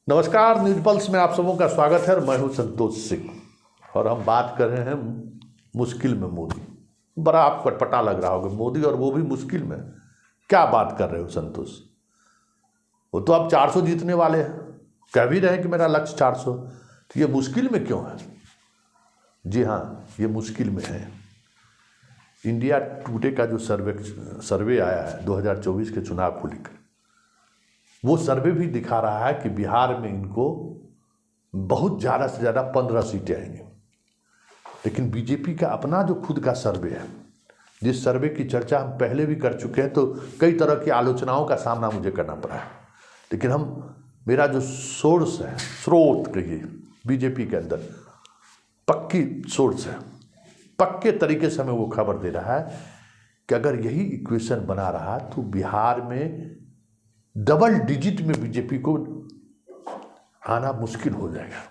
नमस्कार, news pulse में आप सबों का स्वागत है। मैं हूं संतोष सिंह और हम बात कर रहे हैं मुश्किल में मोदी। बड़ा आप पटपटा लग रहा होगा, मोदी और वो भी मुश्किल में। क्या बात कर रहे हो संतोष? वो तो अब 400 जीतने वाले हैं, कह भी रहे हैं कि मेरा लक्ष्य 400। तो ये मुश्किल में क्यों है? जी हाँ, ये मुश्किल में है। इंडिया टुडे का जो सर्वे आया है 2024 के चुनाव को लेकर, वो सर्वे भी दिखा रहा है कि बिहार में इनको बहुत ज़्यादा से ज़्यादा 15 सीटें आएंगी। लेकिन बीजेपी का अपना जो खुद का सर्वे है, जिस सर्वे की चर्चा हम पहले भी कर चुके हैं, तो कई तरह की आलोचनाओं का सामना मुझे करना पड़ा है। लेकिन मेरा जो सोर्स है, स्रोत कहिए, बीजेपी के अंदर पक्की सोर्स है, पक्के तरीके से हमें वो खबर दे रहा है कि अगर यही इक्वेशन बना रहा तो बिहार में डबल डिजिट में बीजेपी को आना मुश्किल हो जाएगा।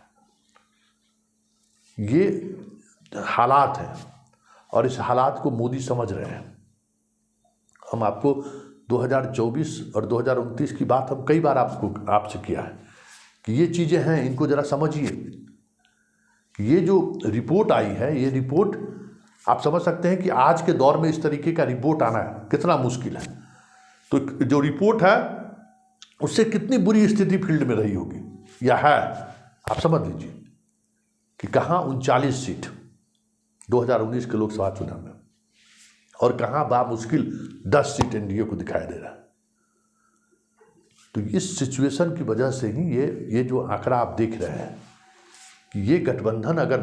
ये हालात हैं और इस हालात को मोदी समझ रहे हैं। हम आपको 2024 और 2029 की बात हम कई बार आपसे किया है कि ये चीज़ें हैं, इनको ज़रा समझिए। ये जो रिपोर्ट आई है, ये रिपोर्ट आप समझ सकते हैं कि आज के दौर में इस तरीके का रिपोर्ट आना कितना मुश्किल है। तो जो रिपोर्ट है उससे कितनी बुरी स्थिति फील्ड में रही होगी या है, आप समझ लीजिए कि कहाँ 39 सीट 2019 के लोकसभा चुनाव में और कहाँ बामुश्किल 10 सीट एनडीए को दिखाई दे रहा है। तो इस सिचुएशन की वजह से ही ये जो आंकड़ा आप देख रहे हैं कि ये गठबंधन अगर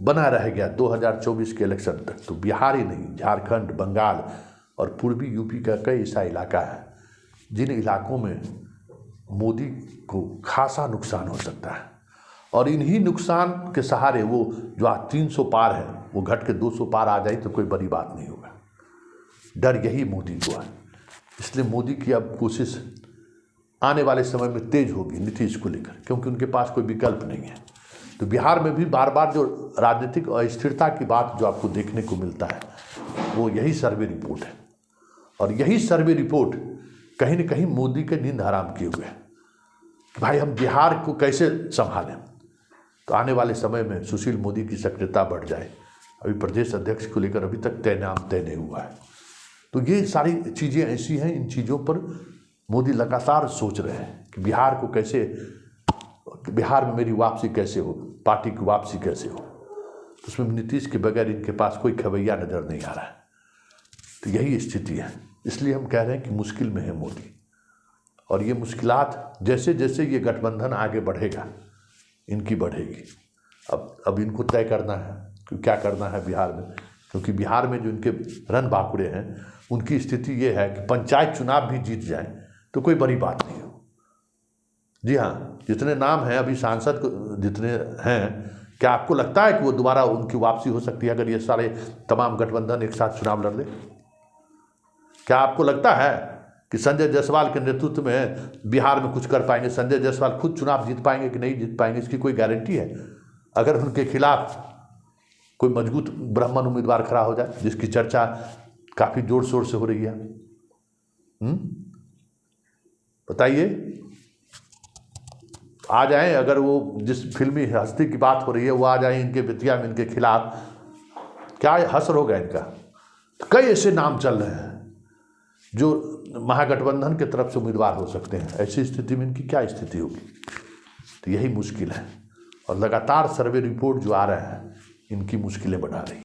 बना रह गया 2024 के इलेक्शन तक, तो बिहार ही नहीं, झारखंड, बंगाल और पूर्वी यूपी का कई ऐसा इलाका है जिन इलाकों में मोदी को खासा नुकसान हो सकता है। और इन्हीं नुकसान के सहारे वो जो आज 300 पार है वो घट के 200 पार आ जाए तो कोई बड़ी बात नहीं होगा। डर यही मोदी को है। इसलिए मोदी की अब कोशिश आने वाले समय में तेज होगी नीतीश को लेकर, क्योंकि उनके पास कोई विकल्प नहीं है। तो बिहार में भी बार बार जो राजनीतिक अस्थिरता की बात जो आपको देखने को मिलता है, वो यही सर्वे रिपोर्ट है। और यही सर्वे रिपोर्ट कहीं न कहीं मोदी के नींद हराम किए हुए हैं कि भाई हम बिहार को कैसे संभालें। तो आने वाले समय में सुशील मोदी की सक्रियता बढ़ जाए। अभी प्रदेश अध्यक्ष को लेकर अभी तक तय नहीं हुआ है। तो ये सारी चीज़ें ऐसी हैं, इन चीज़ों पर मोदी लगातार सोच रहे हैं कि बिहार को कैसे, बिहार में मेरी वापसी कैसे हो, पार्टी की वापसी कैसे हो। तो उसमें नीतीश के बगैर इनके पास कोई खवैया नज़र नहीं आ रहा है। तो यही स्थिति है। इसलिए हम कह रहे हैं कि मुश्किल में है मोदी। और ये मुश्किलात जैसे जैसे ये गठबंधन आगे बढ़ेगा, इनकी बढ़ेगी। अब इनको तय करना है कि क्या करना है बिहार में, क्योंकि बिहार में जो इनके रन बाकुड़े हैं, उनकी स्थिति ये है कि पंचायत चुनाव भी जीत जाए तो कोई बड़ी बात नहीं हो। जी हाँ, जितने नाम हैं अभी सांसद जितने हैं, क्या आपको लगता है कि वो दोबारा उनकी वापसी हो सकती है अगर ये सारे तमाम गठबंधन एक साथ चुनाव लड़ ले? क्या आपको लगता है कि संजय जायसवाल के नेतृत्व में बिहार में कुछ कर पाएंगे? संजय जायसवाल खुद चुनाव जीत पाएंगे कि नहीं जीत पाएंगे, इसकी कोई गारंटी है? अगर उनके खिलाफ कोई मजबूत ब्राह्मण उम्मीदवार खड़ा हो जाए, जिसकी चर्चा काफ़ी जोर शोर से हो रही है, बताइए। आ जाएं, अगर वो जिस फिल्मी हस्ती की बात हो रही है वो आ जाए इनके वित्तिया में इनके खिलाफ, क्या हसर होगा इनका? कई ऐसे नाम चल रहे हैं जो महागठबंधन के तरफ से उम्मीदवार हो सकते हैं। ऐसी स्थिति में इनकी क्या स्थिति होगी? तो यही मुश्किल है। और लगातार सर्वे रिपोर्ट जो आ रहे हैं, इनकी मुश्किलें बढ़ा रही हैं।